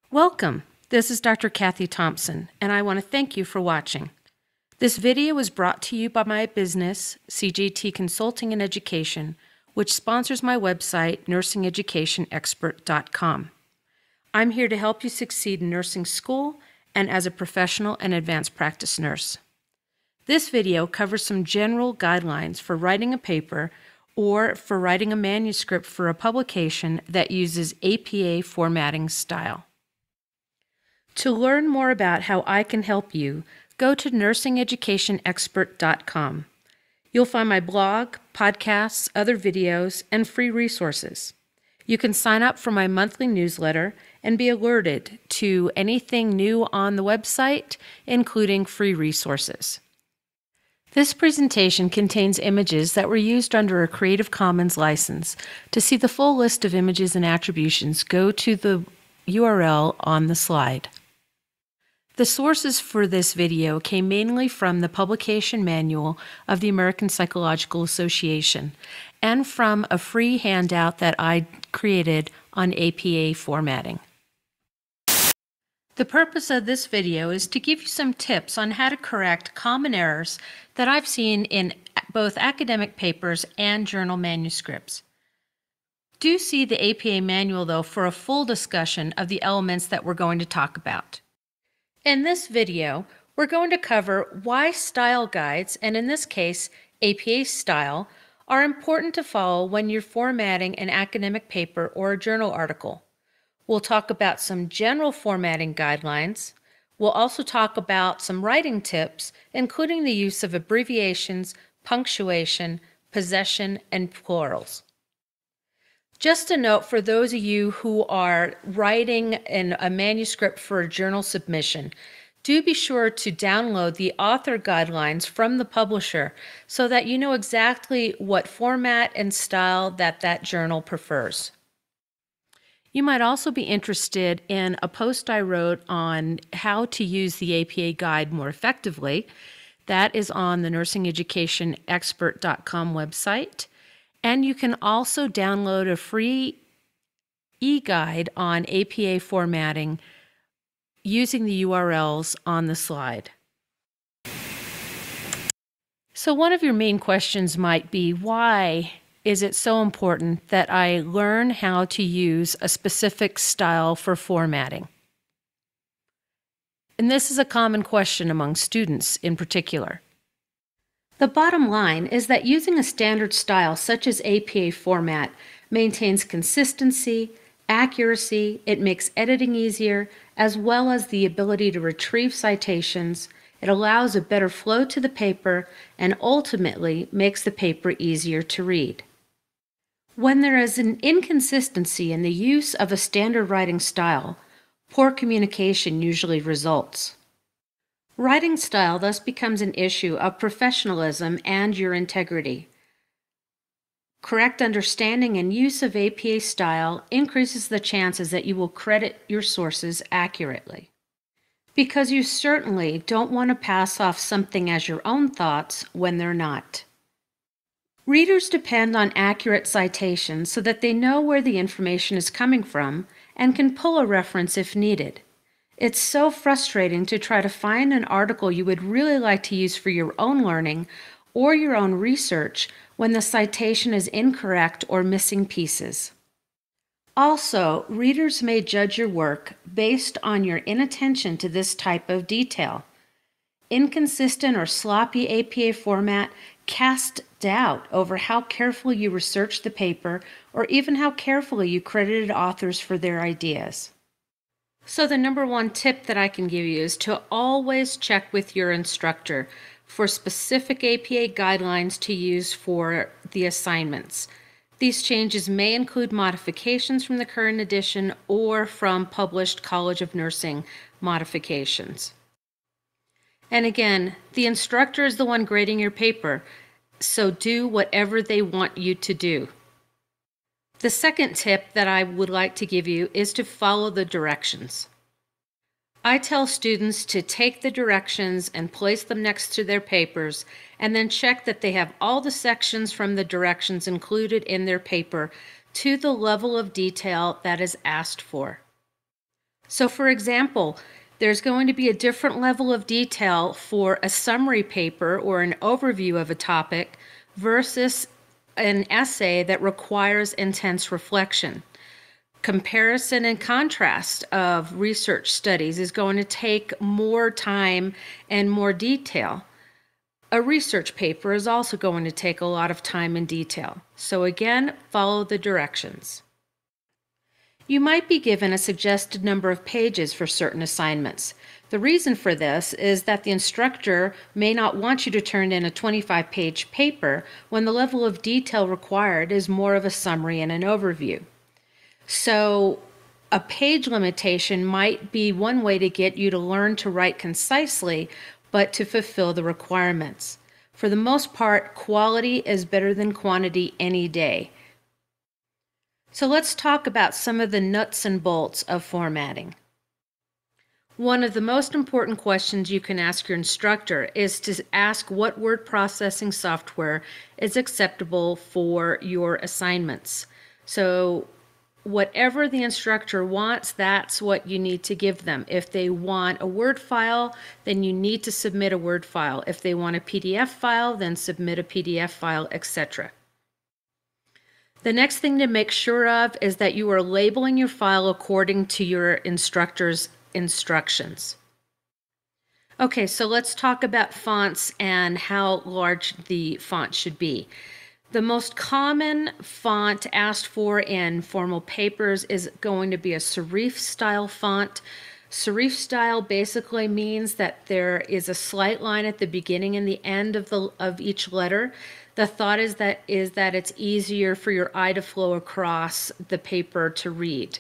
Welcome. This is Dr. Kathy Thompson, and I want to thank you for watching. This video is brought to you by my business, CJT Consulting and Education, which sponsors my website, nursingeducationexpert.com. I'm here to help you succeed in nursing school and as a professional and advanced practice nurse. This video covers some general guidelines for writing a paper or for writing a manuscript for a publication that uses APA formatting style. To learn more about how I can help you, go to nursingeducationexpert.com. You'll find my blog, podcasts, other videos, and free resources. You can sign up for my monthly newsletter and be alerted to anything new on the website, including free resources. This presentation contains images that were used under a Creative Commons license. To see the full list of images and attributions, go to the URL on the slide. The sources for this video came mainly from the publication manual of the American Psychological Association and from a free handout that I created on APA formatting. The purpose of this video is to give you some tips on how to correct common errors that I've seen in both academic papers and journal manuscripts. Do see the APA manual, though, for a full discussion of the elements that we're going to talk about. In this video, we're going to cover why style guides, and in this case, APA style, are important to follow when you're formatting an academic paper or a journal article. We'll talk about some general formatting guidelines. We'll also talk about some writing tips, including the use of abbreviations, punctuation, possession, and plurals. Just a note for those of you who are writing in a manuscript for a journal submission, do be sure to download the author guidelines from the publisher so that you know exactly what format and style that journal prefers. You might also be interested in a post I wrote on how to use the APA guide more effectively. That is on the nursingeducationexpert.com website. And you can also download a free eGuide on APA formatting using the URLs on the slide. So one of your main questions might be, why is it so important that I learn how to use a specific style for formatting? And this is a common question among students in particular. The bottom line is that using a standard style such as APA format maintains consistency, accuracy, it makes editing easier, as well as the ability to retrieve citations. It allows a better flow to the paper and ultimately makes the paper easier to read. When there is an inconsistency in the use of a standard writing style, poor communication usually results. Writing style thus becomes an issue of professionalism and your integrity. Correct understanding and use of APA style increases the chances that you will credit your sources accurately, because you certainly don't want to pass off something as your own thoughts when they're not. Readers depend on accurate citations so that they know where the information is coming from and can pull a reference if needed. It's so frustrating to try to find an article you would really like to use for your own learning or your own research when the citation is incorrect or missing pieces. Also, readers may judge your work based on your inattention to this type of detail. Inconsistent or sloppy APA format casts doubt over how carefully you researched the paper or even how carefully you credited authors for their ideas. So the number one tip that I can give you is to always check with your instructor for specific APA guidelines to use for the assignments. These changes may include modifications from the current edition or from published College of Nursing modifications. And again, the instructor is the one grading your paper, so do whatever they want you to do. The second tip that I would like to give you is to follow the directions. I tell students to take the directions and place them next to their papers and then check that they have all the sections from the directions included in their paper to the level of detail that is asked for. So for example, there's going to be a different level of detail for a summary paper or an overview of a topic versus an essay that requires intense reflection. Comparison and contrast of research studies is going to take more time and more detail. A research paper is also going to take a lot of time and detail. So again, follow the directions. You might be given a suggested number of pages for certain assignments. The reason for this is that the instructor may not want you to turn in a 25-page paper when the level of detail required is more of a summary and an overview. So a page limitation might be one way to get you to learn to write concisely, but to fulfill the requirements. For the most part, quality is better than quantity any day. So let's talk about some of the nuts and bolts of formatting. One of the most important questions you can ask your instructor is to ask what word processing software is acceptable for your assignments. So whatever the instructor wants, that's what you need to give them. If they want a Word file, then you need to submit a Word file. If they want a PDF file, then submit a PDF file, etc. The next thing to make sure of is that you are labeling your file according to your instructor's instructions. Okay, so let's talk about fonts and how large the font should be. The most common font asked for in formal papers is going to be a serif style font. Serif style basically means that there is a slight line at the beginning and the end of each letter. The thought is that it's easier for your eye to flow across the paper to read.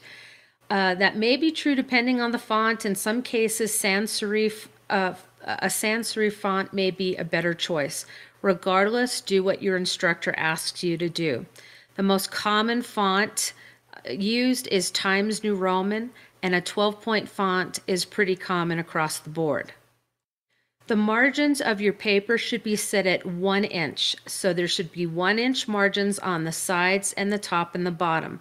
That may be true depending on the font. In some cases, sans serif, a sans serif font may be a better choice. Regardless, do what your instructor asks you to do. The most common font used is Times New Roman, and a 12-point font is pretty common across the board. The margins of your paper should be set at 1 inch, so there should be 1-inch margins on the sides and the top and the bottom.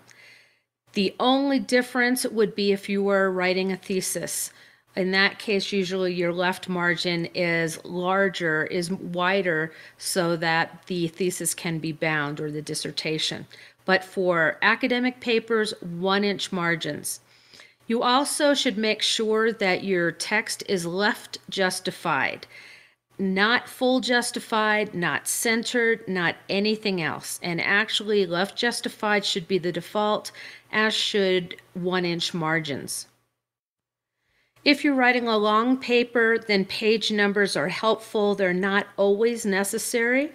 The only difference would be if you were writing a thesis. In that case, usually your left margin is wider, so that the thesis can be bound, or the dissertation. But for academic papers, 1-inch margins. You also should make sure that your text is left justified, not full justified, not centered, not anything else. And actually, left justified should be the default, as should 1-inch margins. If you're writing a long paper, then page numbers are helpful. They're not always necessary.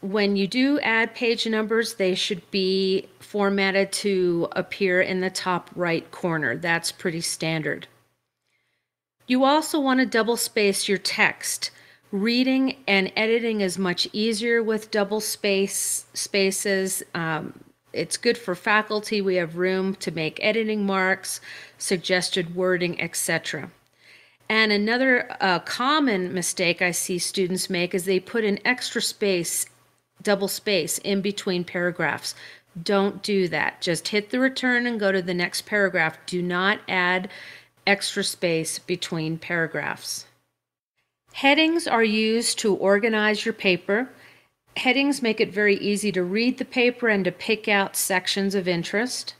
When you do add page numbers, they should be formatted to appear in the top right corner. That's pretty standard. You also want to double space your text. Reading and editing is much easier with double spaces. It's good for faculty. We have room to make editing marks, suggested wording, etc. And another common mistake I see students make is they put an extra space, double space, in between paragraphs. Don't do that. Just hit the return and go to the next paragraph. Do not add extra space between paragraphs. Headings are used to organize your paper. Headings make it very easy to read the paper and to pick out sections of interest.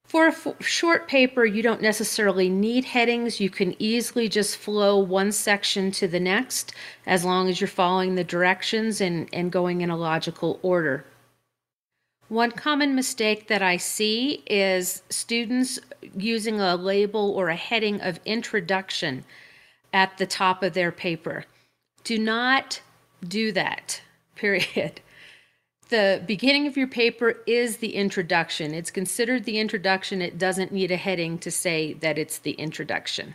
For a short paper, you don't necessarily need headings. You can easily just flow one section to the next, as long as you're following the directions and going in a logical order. One common mistake that I see is students using a label or a heading of introduction at the top of their paper. Do not do that, period. The beginning of your paper is the introduction. It's considered the introduction. It doesn't need a heading to say that it's the introduction.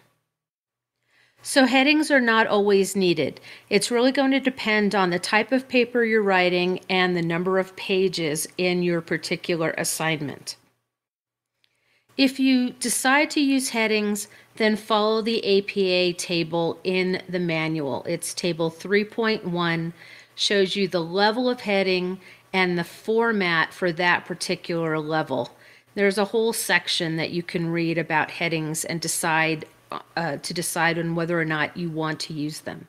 So headings are not always needed. It's really going to depend on the type of paper you're writing and the number of pages in your particular assignment. If you decide to use headings, then follow the APA table in the manual. It's table 3.1, shows you the level of heading and the format for that particular level. There's a whole section that you can read about headings and decide on whether or not you want to use them.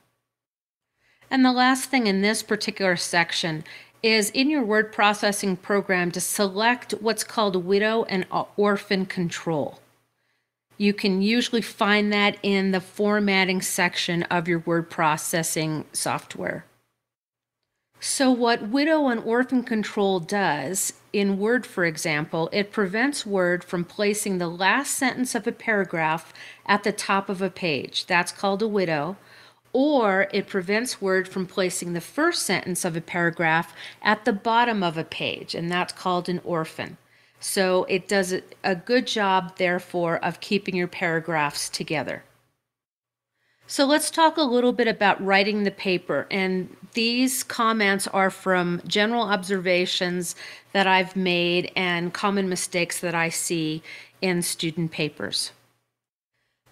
And the last thing in this particular section is in your word processing program to select what's called widow and orphan control. You can usually find that in the formatting section of your word processing software. So what widow and orphan control does in Word, for example, it prevents Word from placing the last sentence of a paragraph at the top of a page. That's called a widow. Or it prevents Word from placing the first sentence of a paragraph at the bottom of a page, and that's called an orphan. So it does a good job, therefore, of keeping your paragraphs together. So let's talk a little bit about writing the paper, and these comments are from general observations that I've made and common mistakes that I see in student papers.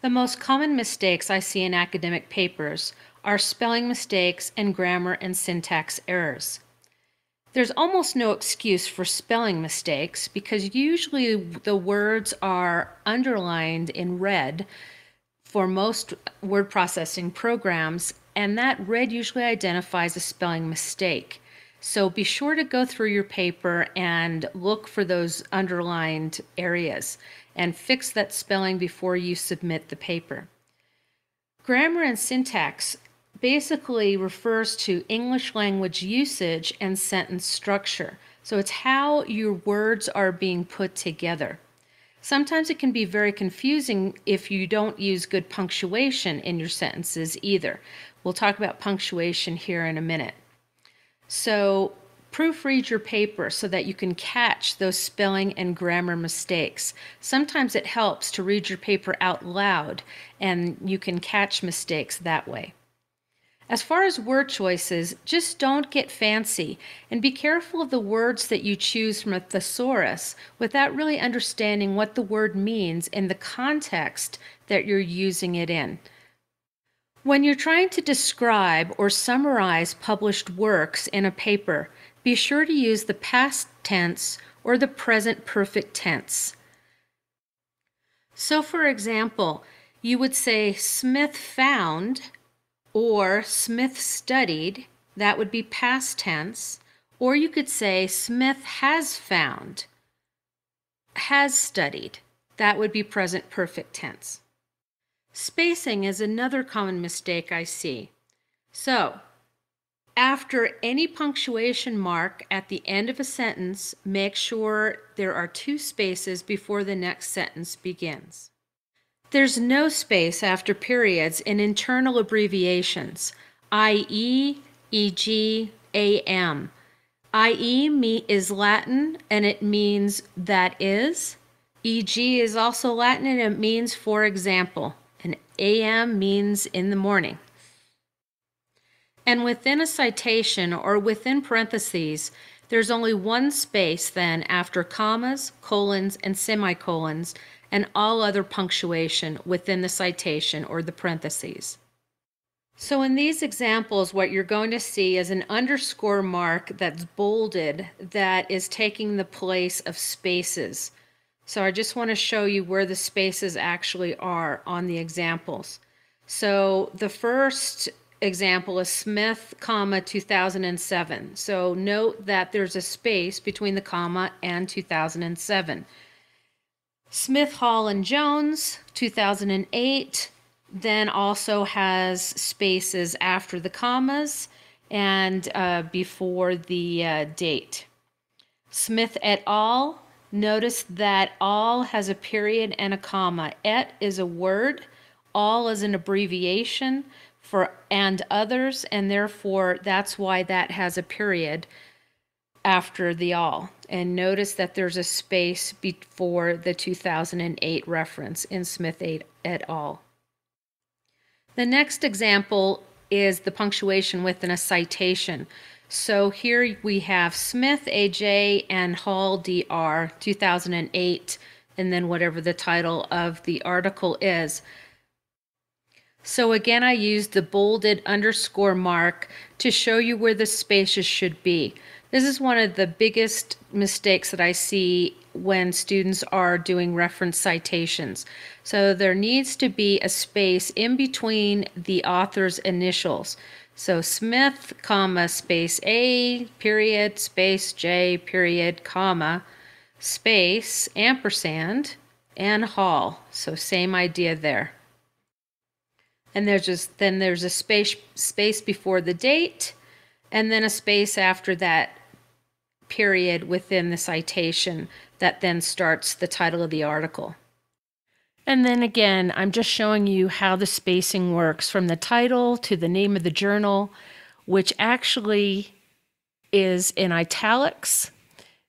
The most common mistakes I see in academic papers are spelling mistakes and grammar and syntax errors. There's almost no excuse for spelling mistakes because usually the words are underlined in red for most word processing programs, and that red usually identifies a spelling mistake. So be sure to go through your paper and look for those underlined areas and fix that spelling before you submit the paper. Grammar and syntax basically refers to English language usage and sentence structure. So it's how your words are being put together. Sometimes it can be very confusing if you don't use good punctuation in your sentences either. We'll talk about punctuation here in a minute. So proofread your paper so that you can catch those spelling and grammar mistakes. Sometimes it helps to read your paper out loud and you can catch mistakes that way. As far as word choices, just don't get fancy and be careful of the words that you choose from a thesaurus without really understanding what the word means in the context that you're using it in. When you're trying to describe or summarize published works in a paper, be sure to use the past tense or the present perfect tense. So for example, you would say Smith found or Smith studied, that would be past tense, or you could say Smith has found, has studied, that would be present perfect tense. Spacing is another common mistake I see. So, after any punctuation mark at the end of a sentence, make sure there are 2 spaces before the next sentence begins. There's no space after periods in internal abbreviations, i.e., e.g., am. I.e. is Latin and it means that is. E.g. is also Latin and it means for example. And am means in the morning. And within a citation or within parentheses, there's only 1 space then after commas, colons, and semicolons, and all other punctuation within the citation or the parentheses. So in these examples, what you're going to see is an underscore mark that's bolded that is taking the place of spaces. So I just want to show you where the spaces actually are on the examples. So the first example is Smith, 2007. So note that there's a space between the comma and 2007. Smith, Hall, and Jones, 2008, then also has spaces after the commas and before the date. Smith et al., notice that all has a period and a comma. Et is a word, all is an abbreviation for and others, and therefore that's why that has a period after the all. And notice that there's a space before the 2008 reference in Smith et al. The next example is the punctuation within a citation. So here we have Smith, AJ, and Hall, DR, 2008, and then whatever the title of the article is. So again, I used the bolded underscore mark to show you where the spaces should be. This is one of the biggest mistakes that I see when students are doing reference citations. So there needs to be a space in between the author's initials. So Smith, comma, space A, period, space J, period, comma, space, ampersand, and Hall. So same idea there. And there's a space before the date, and then a space after that period within the citation that then starts the title of the article. And then again, I'm just showing you how the spacing works from the title to the name of the journal, which actually is in italics.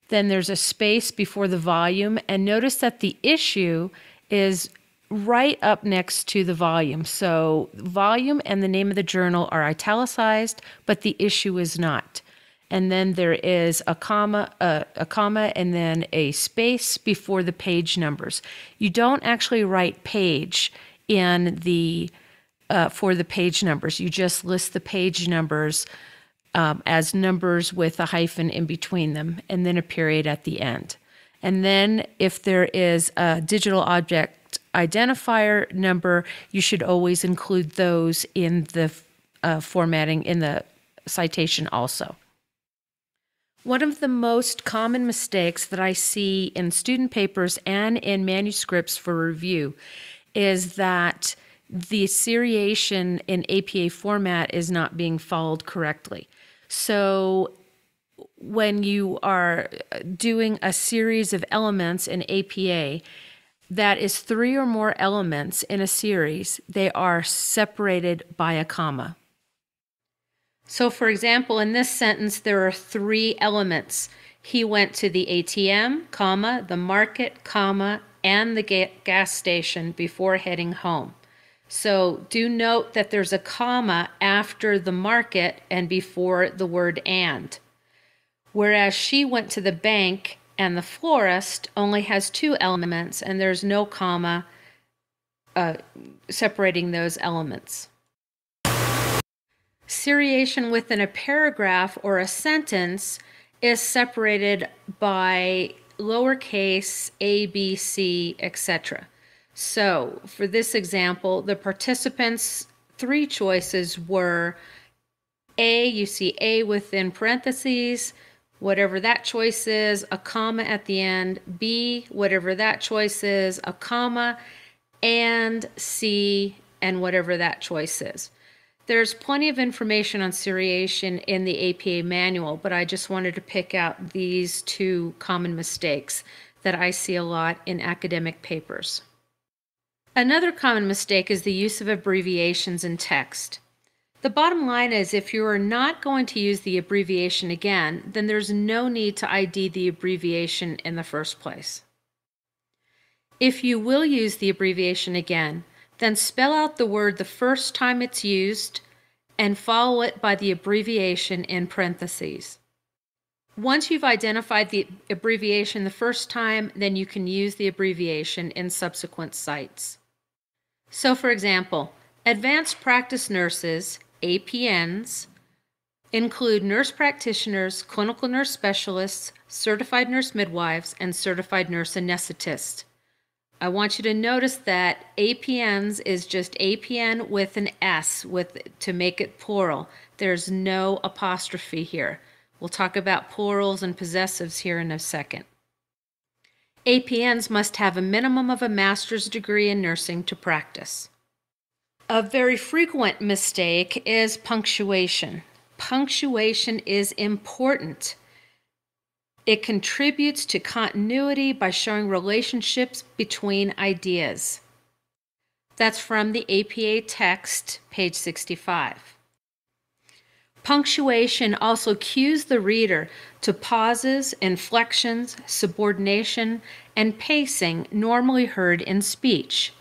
Then there's a space before the volume, and notice that the issue is right up next to the volume. So volume and the name of the journal are italicized, but the issue is not. And then there is a comma, and then a space before the page numbers. You don't actually write page in the for the page numbers. You just list the page numbers as numbers with a hyphen in between them, and then a period at the end. And then if there is a digital object identifier number, you should always include those in the formatting in the citation also. One of the most common mistakes that I see in student papers and in manuscripts for review is that the seriation in APA format is not being followed correctly. So when you are doing a series of elements in APA, that is 3 or more elements in a series, they are separated by a comma. So for example, in this sentence, there are 3 elements. He went to the ATM, comma, the market, comma, and the gas station before heading home. So do note that there's a comma after the market and before the word and. Whereas she went to the bank and the florist only has 2 elements and there's no comma separating those elements. Seriation within a paragraph or a sentence is separated by lowercase a, b, c, etc. So for this example, the participants' 3 choices were A, you see A within parentheses, whatever that choice is, a comma at the end, B, whatever that choice is, a comma, and C, and whatever that choice is. There's plenty of information on seriation in the APA manual, but I just wanted to pick out these 2 common mistakes that I see a lot in academic papers. Another common mistake is the use of abbreviations in text. The bottom line is if you are not going to use the abbreviation again, then there's no need to ID the abbreviation in the first place. If you will use the abbreviation again, then spell out the word the first time it's used and follow it by the abbreviation in parentheses. Once you've identified the abbreviation the first time, then you can use the abbreviation in subsequent sites. So for example, advanced practice nurses, APNs, include nurse practitioners, clinical nurse specialists, certified nurse midwives, and certified nurse anesthetists. I want you to notice that APNs is just APN with an S to make it plural. There's no apostrophe here. We'll talk about plurals and possessives here in a second. APNs must have a minimum of a master's degree in nursing to practice. A very frequent mistake is punctuation. Punctuation is important. It contributes to continuity by showing relationships between ideas. That's from the APA text, page 65. Punctuation also cues the reader to pauses, inflections, subordination, and pacing normally heard in speech.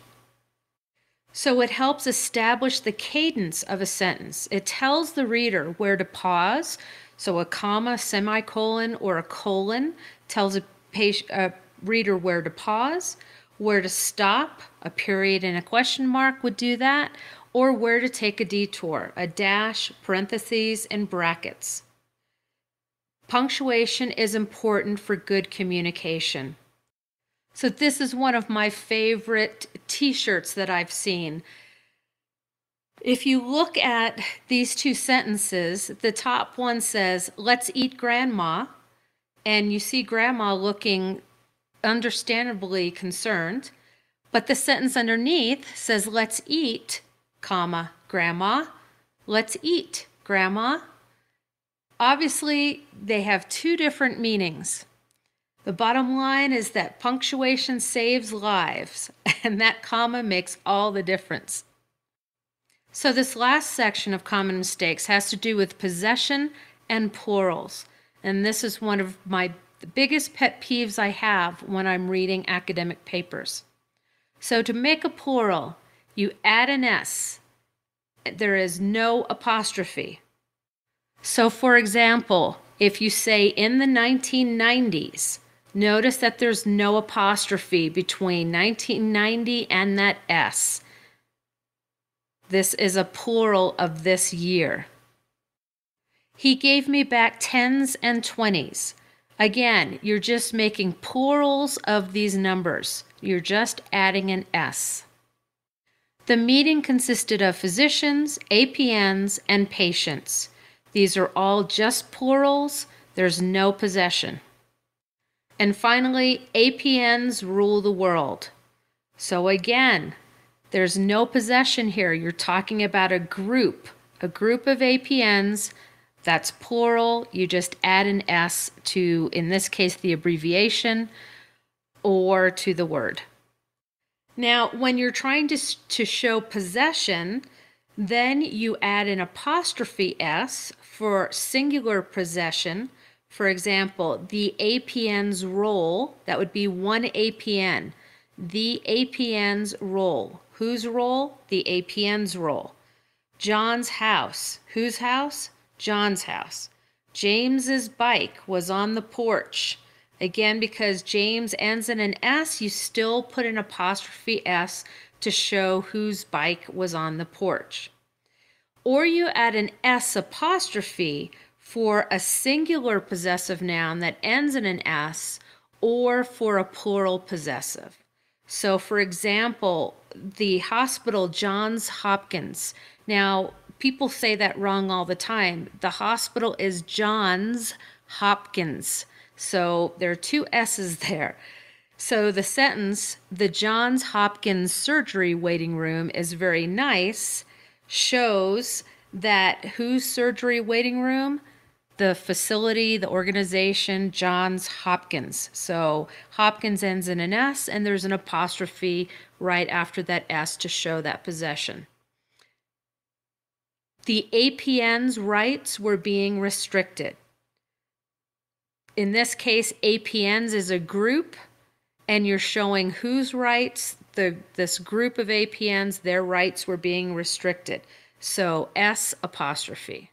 So it helps establish the cadence of a sentence. It tells the reader where to pause. So a comma, semicolon, or a colon tells a reader where to pause, where to stop, a period and a question mark would do that, or where to take a detour, a dash, parentheses, and brackets. Punctuation is important for good communication. So this is one of my favorite t-shirts that I've seen. If you look at these two sentences, the top one says, "Let's eat Grandma," and you see Grandma looking understandably concerned, but the sentence underneath says, "Let's eat, comma, Grandma. Let's eat, Grandma." Obviously, they have two different meanings. The bottom line is that punctuation saves lives, and that comma makes all the difference. So this last section of common mistakes has to do with possession and plurals. And this is one of the biggest pet peeves I have when I'm reading academic papers. So to make a plural, you add an S. There is no apostrophe. So for example, if you say in the 1990s, notice that there's no apostrophe between 1990 and that S. This is a plural of this year. He gave me back 10s and 20s. Again, you're just making plurals of these numbers. You're just adding an S. The meeting consisted of physicians, APNs, and patients. These are all just plurals. There's no possession. And finally, APNs rule the world. So again, there's no possession here. You're talking about a group of APNs. That's plural. You just add an S to, in this case, the abbreviation or to the word. Now, when you're trying to show possession, then you add an apostrophe S for singular possession. For example, the APN's role, that would be one APN. The APN's role. Whose role? The APN's role. John's house. Whose house? John's house. James's bike was on the porch. Again, because James ends in an S, you still put an apostrophe S to show whose bike was on the porch. Or you add an S apostrophe for a singular possessive noun that ends in an S, or for a plural possessive. So for example, the hospital Johns Hopkins. Now, people say that wrong all the time. The hospital is Johns Hopkins. So there are two S's there. So the sentence, "The Johns Hopkins surgery waiting room is very nice," shows that whose surgery waiting room? The facility, the organization, Johns Hopkins. So Hopkins ends in an S, and there's an apostrophe right after that S to show that possession. The APN's rights were being restricted. In this case, APNs is a group, and you're showing whose rights, this group of APNs, their rights were being restricted. So S apostrophe.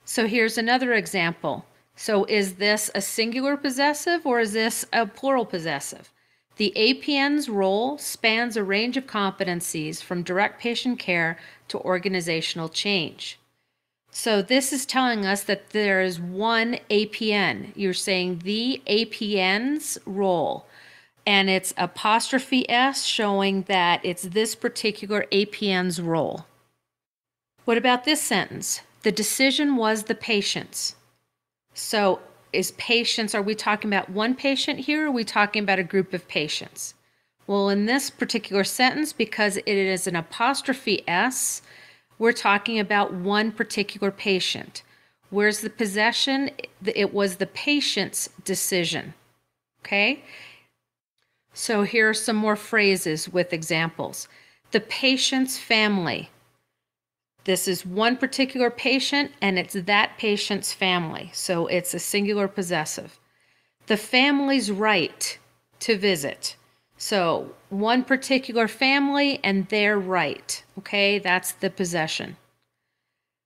So here's another example. So is this a singular possessive or is this a plural possessive? The APN's role spans a range of competencies from direct patient care to organizational change. So this is telling us that there is one APN. You're saying the APN's role, and it's apostrophe S showing that it's this particular APN's role. What about this sentence? The decision was the patient's. So is patients, are we talking about one patient here, or are we talking about a group of patients? Well, in this particular sentence, because it is an apostrophe S, we're talking about one particular patient. Where's the possession? It was the patient's decision. Okay? So here are some more phrases with examples. The patient's family. This is one particular patient, and it's that patient's family. So it's a singular possessive. The family's right to visit. So one particular family and their right. Okay, that's the possession.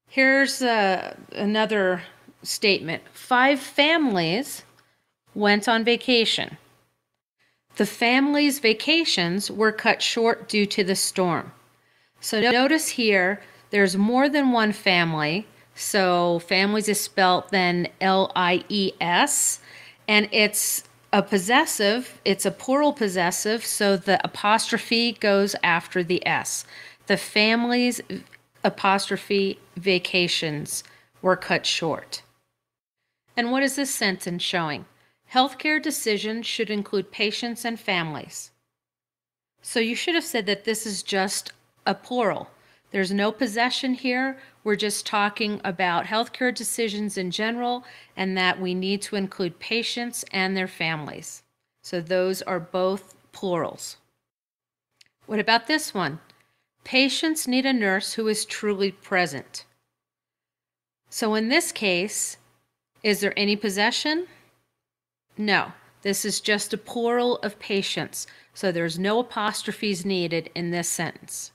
Here's another statement. 5 families went on vacation. The family's vacations were cut short due to the storm. So notice here, there's more than one family. So families is spelled then Lies, and it's a possessive, it's a plural possessive, so the apostrophe goes after the S. The families apostrophe vacations were cut short. And what is this sentence showing? Healthcare decisions should include patients and families. So you should have said that this is just a plural. There's no possession here. We're just talking about healthcare decisions in general and that we need to include patients and their families. So those are both plurals. What about this one? Patients need a nurse who is truly present. So in this case, is there any possession? No, this is just a plural of patients, so there's no apostrophes needed in this sentence.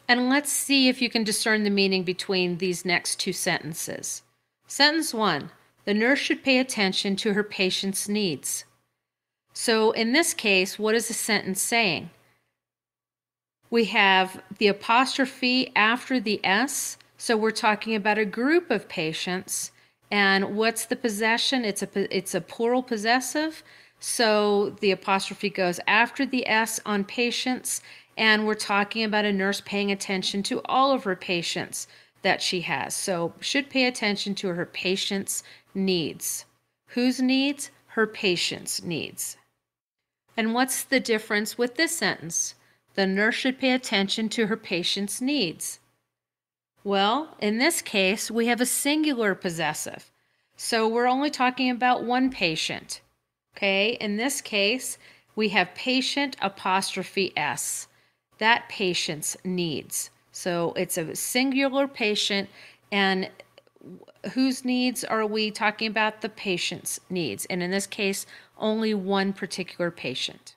And let's see if you can discern the meaning between these next two sentences. Sentence 1, the nurse should pay attention to her patient's needs. So in this case, what is the sentence saying? We have the apostrophe after the S, so we're talking about a group of patients. And what's the possession? It's a plural possessive, so the apostrophe goes after the S on patients, and we're talking about a nurse paying attention to all of her patients that she has. So should pay attention to her patient's needs. Whose needs? Her patient's needs. And what's the difference with this sentence? The nurse should pay attention to her patient's needs. Well, in this case, we have a singular possessive. So we're only talking about one patient. Okay, in this case, we have patient apostrophe S. That patient's needs. So it's a singular patient, and whose needs are we talking about? The patient's needs. And in this case, only one particular patient.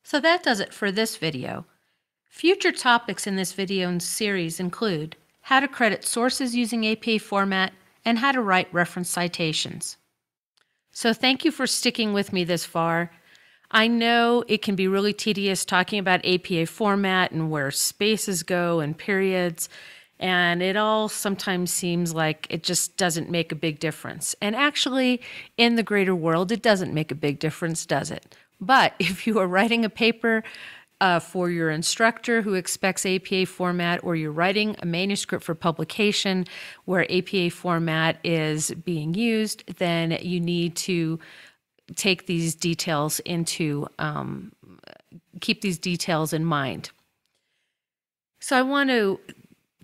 So that does it for this video. Future topics in this video series include how to credit sources using APA format, and how to write reference citations. So thank you for sticking with me this far. I know it can be really tedious talking about APA format and where spaces go and periods, and it all sometimes seems like it just doesn't make a big difference. And actually, in the greater world, it doesn't make a big difference, does it? But if you are writing a paper for your instructor who expects APA format, or you're writing a manuscript for publication where APA format is being used, then you need to take these details into, keep these details in mind. So I want to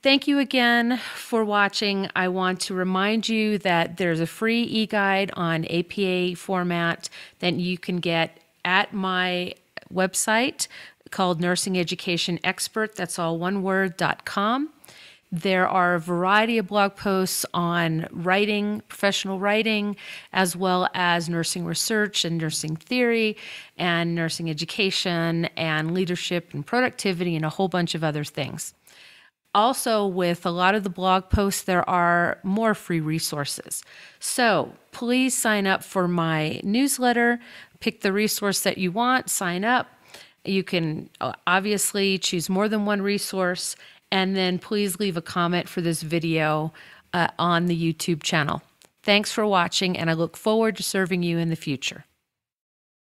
thank you again for watching. I want to remind you that there's a free eGuide on APA format that you can get at my website called Nursing Education Expert, that's all one word.com. There are a variety of blog posts on writing, professional writing, as well as nursing research and nursing theory and nursing education and leadership and productivity and a whole bunch of other things. Also, with a lot of the blog posts, there are more free resources. So please sign up for my newsletter, pick the resource that you want, sign up. You can obviously choose more than one resource, and then please leave a comment for this video on the YouTube channel. Thanks for watching, and I look forward to serving you in the future.